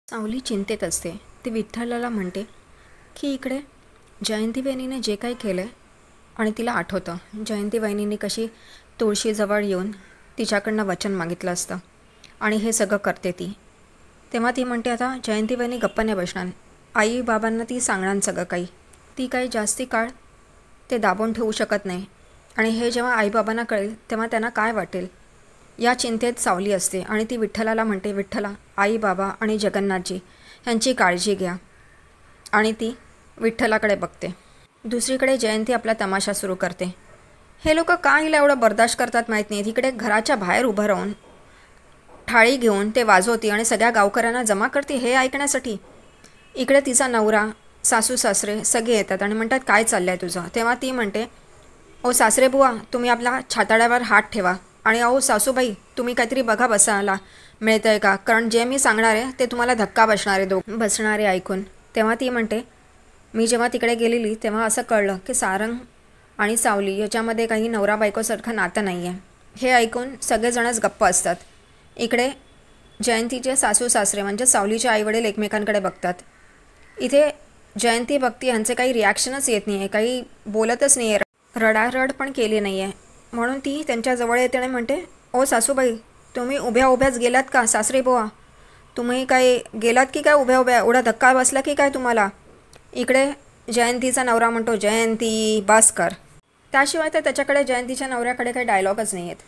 सावली चिंतेत असते. ती विठ्ठलाला म्हणते की इकडे जयंती वहिनीने जे काही केलं आहे आणि तिला आठवतं जयंती वहिनीने कशी तुळशीजवळ येऊन तिच्याकडनं वचन मागितलं असतं आणि हे सगळं करते ती. तेव्हा ती म्हणते आता जयंती वहिनी गप्प नाही बसणार. आई बाबांना ती सांगणार सगळं काही. ती काही जास्ती काळ ते दाबून ठेवू शकत नाही आणि हे जेव्हा आईबाबांना कळेल तेव्हा त्यांना काय वाटेल या चिंतेत सावली असते. आणि ती विठ्ठलाला म्हणते, विठ्ठला, आई बाबा आणि जगन्नाथजी यांची काळजी घ्या. आणि ती विठ्ठलाकडे बघते. दुसरीकडे जयंती आपला तमाशा सुरू करते. हे लोक का हिला एवढं बर्दाश्त करतात माहीत नाही. तिकडे घराच्या बाहेर उभं राहून थाळी घेऊन ते वाजवती आणि सगळ्या गावकऱ्यांना जमा करते हे ऐकण्यासाठी. इकडे तिचा नवरा, सासू सासरे सगळे येतात आणि म्हणतात काय चाललं आहे तुझं. तेव्हा ती म्हणते, ओ सासरे बुवा, तुम्ही आपला छाताड्यावर हात ठेवा आणि अहो सासूबाई, तुम्ही काहीतरी बघा बसायला मिळतं आहे का, कारण जे मी सांगणार आहे ते तुम्हाला धक्का बसणारे ऐकून. तेव्हा ती म्हणते, मी जेव्हा तिकडे गेलेली तेव्हा असं कळलं की सारंग आणि सावली याच्यामध्ये काही नवरा बायकोसारखं नातं नाही आहे. हे ऐकून सगळेजणच गप्प असतात. इकडे जयंतीचे सासू सासरे म्हणजे सावलीचे आईवडील एकमेकांकडे बघतात. इथे जयंती बघती, यांचे काही रिॲक्शनच येत नाही आहे, काही बोलतच नाही आहे, रडारड पण केली नाही आहे. म्हणून ती त्यांच्याजवळ येते आणि म्हणते, ओ सासूबाई, तुम्ही उभ्या उभ्याच गेलात का. सासरे बुवा, तुम्ही काय गेलात की काय उभ्या उभ्या, एवढा धक्का बसला की काय तुम्हाला. इकडे जयंतीचा नवरा म्हणतो, जयंती बस कर. त्याशिवाय तर त्याच्याकडे जयंतीच्या नवऱ्याकडे काही डायलॉगच नाही आहेत.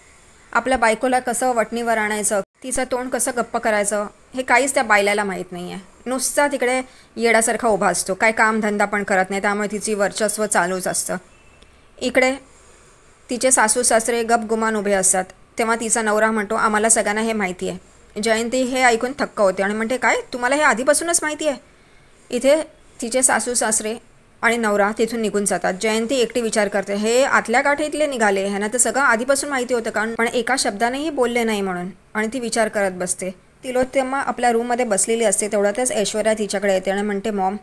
आपल्या बायकोला कसं वटणीवर आणायचं, तिचं तोंड कसं गप्प करायचं हे काहीच त्या बायलाला माहीत नाही आहे. नुसता तिकडे येडासारखा उभा असतो, काय कामधंदा पण करत नाही, त्यामुळे तिची वर्चस्व चालूच असतं. इकडे तिचे सासू सासरे गपगुमान उभे असतात. तेव्हा तिचा नवरा म्हणतो, आम्हाला सगळ्यांना हे माहिती आहे. जयंती हे ऐकून थक्क होते आणि म्हणते, काय तुम्हाला हे आधीपासूनच माहिती आहे. इथे तिचे सासू सासरे आणि नवरा तिथून निघून जातात. जयंती एकटी विचार करते, हे आतल्या गाठीतले निघाले, ह्यांना तर सगळं आधीपासून माहिती होतं कारण पण एका शब्दानेही बोलले नाही म्हणून. आणि ती विचार करत बसते. तिलोत्तमा आपल्या रूममध्ये बसलेली असते. तेवढ्यातच ऐश्वर्या तिच्याकडे येते आणि म्हणते, मॉम.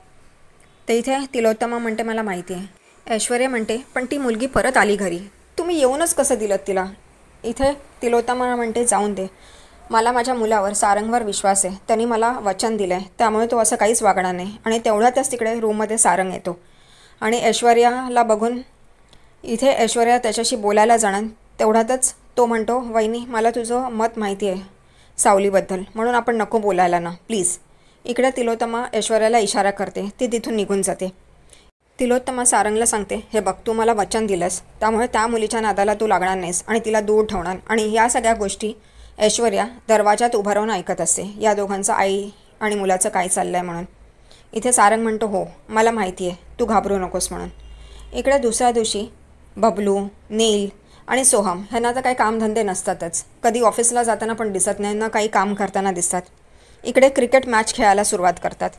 तर इथे तिलोत्तमा म्हणते, मला माहिती आहे. ऐश्वर्या म्हणते, पण ती मुलगी परत आली घरी, तुम्ही येऊनच कसं दिलं तिला. इथे तिलोत्तमा म्हणते, जाऊन दे, मला माझ्या मुलावर सारंगवर विश्वास आहे. त्यांनी मला वचन दिलं आहे, त्यामुळे तो असं काहीच वागणार नाही. आणि तेवढ्यातच तिकडे रूममध्ये सारंग येतो आणि ऐश्वर्याला बघून इथे ऐश्वर्या त्याच्याशी बोलायला जाणार. तेवढ्यातच तो म्हणतो, वहिनी, मला तुझं मत माहिती आहे सावलीबद्दल, म्हणून आपण नको बोलायला ना प्लीज. इकडे तिलोत्तमा ऐश्वर्याला इशारा करते. ती तिथून निघून जाते. तिलोत्तमा सारंगला सांगते, हे बघ, तू मला वचन दिलंस, त्यामुळे त्या मुलीच्या नादाला तू लागणार नाहीस आणि तिला दूर ठेवणार. आणि या सगळ्या गोष्टी ऐश्वर्या दरवाजात उभं राहून ऐकत असते, या दोघांचं आई आणि मुलाचं काय चाललं आहे म्हणून. इथे सारंग म्हणतो, हो मला माहिती आहे, तू घाबरू नकोस म्हणून. इकडे दुसऱ्या दिवशी बबलू, नील आणि सोहम ह्यांना तर काही कामधंदे नसतातच. कधी ऑफिसला जाताना पण दिसत नाही ना काही काम करताना दिसतात. इकडे क्रिकेट मॅच खेळायला सुरुवात करतात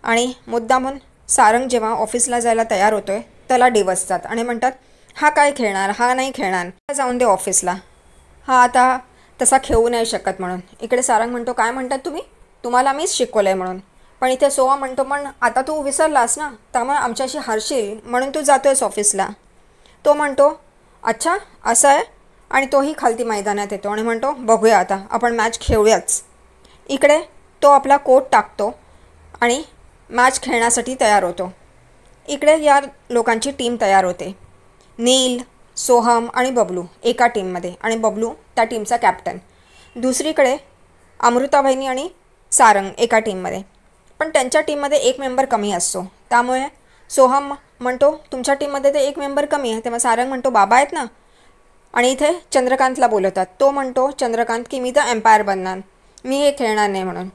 आणि मुद्दामून सारंग जेव्हा ऑफिसला जायला तयार होतोय त्याला डिवचतात आणि म्हणतात, हा काय खेळणार, हा नाही खेळणार, जाऊन दे ऑफिसला, हा आता तसा खेळू नाही शकत म्हणून. इकडे सारंग म्हणतो, काय म्हणतात तुम्ही, तुम्हाला मीच शिकवलं आहे म्हणून. पण इथे सोहम म्हणतो, पण आता तू विसरलास ना, त्यामुळे आमच्याशी हरशील म्हणून तू जातोयस ऑफिसला. तो म्हणतो, अच्छा असं आहे. आणि तोही खालती मैदानात येतो आणि म्हणतो, बघूया आता, आपण मॅच खेळूयाच. इकडे तो आपला कोट टाकतो आणि मॅच खेळण्यासाठी तयार होतो. इकडे या लोकांची टीम तयार होते. नील, सोहम आणि बबलू एका टीममध्ये आणि बबलू त्या टीमचा कॅप्टन. दुसरीकडे अमृताबाईनी आणि सारंग एका टीममध्ये. पण त्यांच्या टीममध्ये एक मेंबर कमी असतो, त्यामुळे सोहम म्हणतो, तुमच्या टीममध्ये ते एक मेंबर कमी आहे. तेव्हा सारंग म्हणतो, बाबा आहेत ना. आणि इथे चंद्रकांतला बोलवतात. तो म्हणतो, चंद्रकांत, की मी तर एम्पायर बनणार, मी हे खेळणार नाही म्हणून.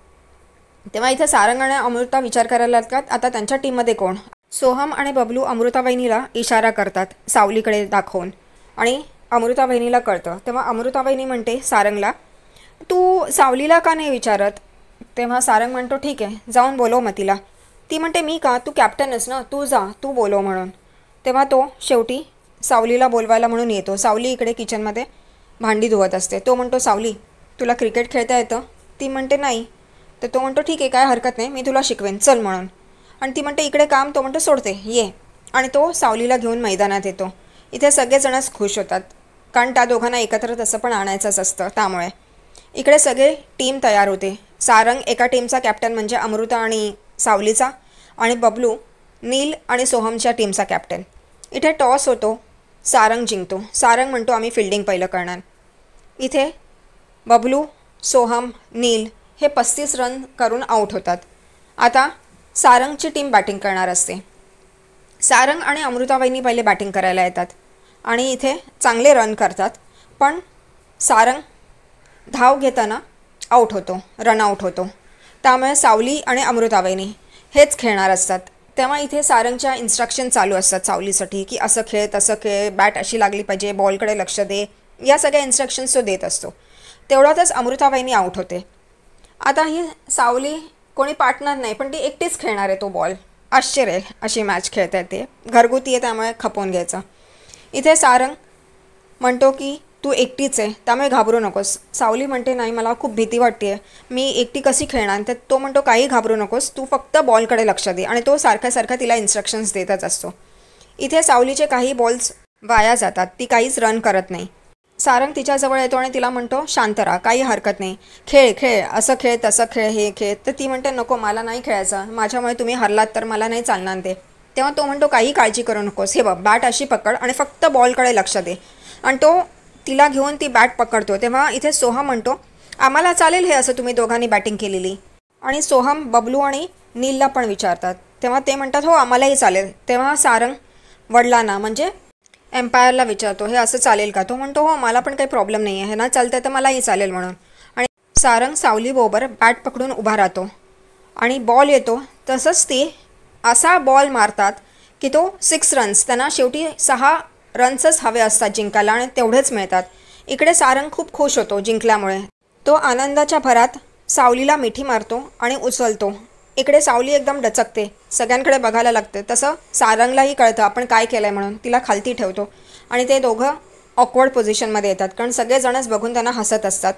तेव्हा इथे सारंग आणि अमृता विचार करायला लागतात, आता त्यांच्या टीममध्ये कोण. सोहम आणि बबलू अमृताबाईनीला इशारा करतात सावलीकडे दाखवून आणि अमृताबाईनीला कळतं. तेव्हा अमृताबाईनी म्हणते सारंगला, तू सावलीला का नाही विचारत. तेव्हा सारंग म्हणतो, ठीक आहे, जाऊन बोलव मग तिला. ती म्हणते, मी का, तू कॅप्टनच ना, तू जा, तू बोलव म्हणून. तेव्हा तो शेवटी सावलीला बोलवायला म्हणून येतो. सावली इकडे किचनमध्ये भांडी धुवत असते. तो म्हणतो, सावली, तुला क्रिकेट खेळता येतं. ती म्हणते, नाही. तर तो म्हणतो, ठीक आहे, काय हरकत नाही, मी तुला शिकवेन, चल म्हणून. आणि ती म्हणते, इकडे काम. तो म्हणतो, सोडते, ये. आणि तो सावलीला घेऊन मैदानात येतो. इथे सगळेजणच खुश होतात कारण त्या दोघांना एकत्र तसं पण आणायचंच असतं त्यामुळे. इकडे सगळे टीम तयार होते. सारंग एका टीमचा कॅप्टन म्हणजे अमृता आणि सावलीचा, आणि बबलू नील आणि सोहमच्या टीमचा कॅप्टन. इथे टॉस होतो. सारंग जिंकतो. सारंग म्हणतो आम्ही फिल्डिंग पहिलं करणार. इथे बबलू, सोहम, नील हे 35 रन करून आऊट होतात. आता सारंगची टीम बॅटिंग करणार असते. सारंग आणि अमृताबाईंनी पहिले बॅटिंग करायला येतात आणि इथे चांगले रन करतात. पण सारंग धाव घेताना आऊट होतो, रन आऊट होतो. त्यामुळे सावली आणि अमृताबाईंनी हेच खेळणार असतात. तेव्हा इथे सारंगच्या इन्स्ट्रक्शन चालू असतात सावलीसाठी, की असं खेळ, तसं खेळ, बॅट अशी लागली पाहिजे, बॉलकडे लक्ष दे, या सगळ्या इन्स्ट्रक्शन्स तो देत असतो. तेवढ्यातच अमृताबाईंनी आऊट होते. आता ही सावली कोणी पार्टनर नाही, पण ती एकटीच खेळणार आहे तो बॉल. आश्चर्य आहे, अशी मॅच खेळता येते. घरगुती आहे त्यामुळे खपवून घ्यायचं. इथे सारंग म्हणतो की तू एकटीच आहे त्यामुळे घाबरू नकोस. सावली म्हणते नाही मला खूप भीती वाटते आहे, मी एकटी कशी खेळणार. तर तो म्हणतो काही घाबरू नकोस, तू फक्त बॉलकडे लक्ष दे. आणि तो सारखा तिला इन्स्ट्रक्शन्स देतच असतो. इथे सावलीचे काही बॉल्स वाया जातात, ती काहीच रन करत नाही. सारंग तिच्याजवळ येतो आणि तिला म्हणतो शांत राहा, काही हरकत नाही, खेळ खेळ, असं खेळ, तसं खेळ, हे खेळ. तर ती म्हणते नको, मला नाही खेळायचं, माझ्यामुळे तुम्ही हरलात तर मला नाही चालणार ते. तेव्हा तो म्हणतो काही काळजी करू नकोस, हे बघ बॅट अशी पकड आणि फक्त बॉलकडे लक्ष दे. आणि तो तिला घेऊन ती बॅट पकडतो. तेव्हा इथे सोहम म्हणतो आम्हाला चालेल हे असं तुम्ही दोघांनी बॅटिंग केलेली. आणि सोहम बबलू आणि नीलला पण विचारतात. तेव्हा ते म्हणतात हो आम्हालाही चालेल. तेव्हा सारंग वडिलांना म्हणजे एम्पायरला विचारतो हे असं चालेल का. तो म्हणतो हो मला पण काही प्रॉब्लेम नाही आहे ना, चालतं तर मलाही चालेल म्हणून. आणि सारंग सावलीबरोबर बॅट पकडून उभा राहतो आणि बॉल येतो. तसंच ते असा बॉल मारतात की तो 6 रन्स, त्यांना शेवटी 6 रन्सच हवे असतात जिंकायला आणि तेवढेच मिळतात. इकडे सारंग खूप खुश होतो जिंकल्यामुळे. तो आनंदाच्या भरात सावलीला मिठी मारतो आणि उचलतो. इकडे सावली एकदम डचकते, सगळ्यांकडे बघायला लागते. तसं सारंगलाही कळतं आपण काय केलं आहे म्हणून. तिला खालती ठेवतो आणि ते दोघं ऑकवर्ड पोझिशनमध्ये येतात कारण सगळेजणच बघून त्यांना हसत असतात.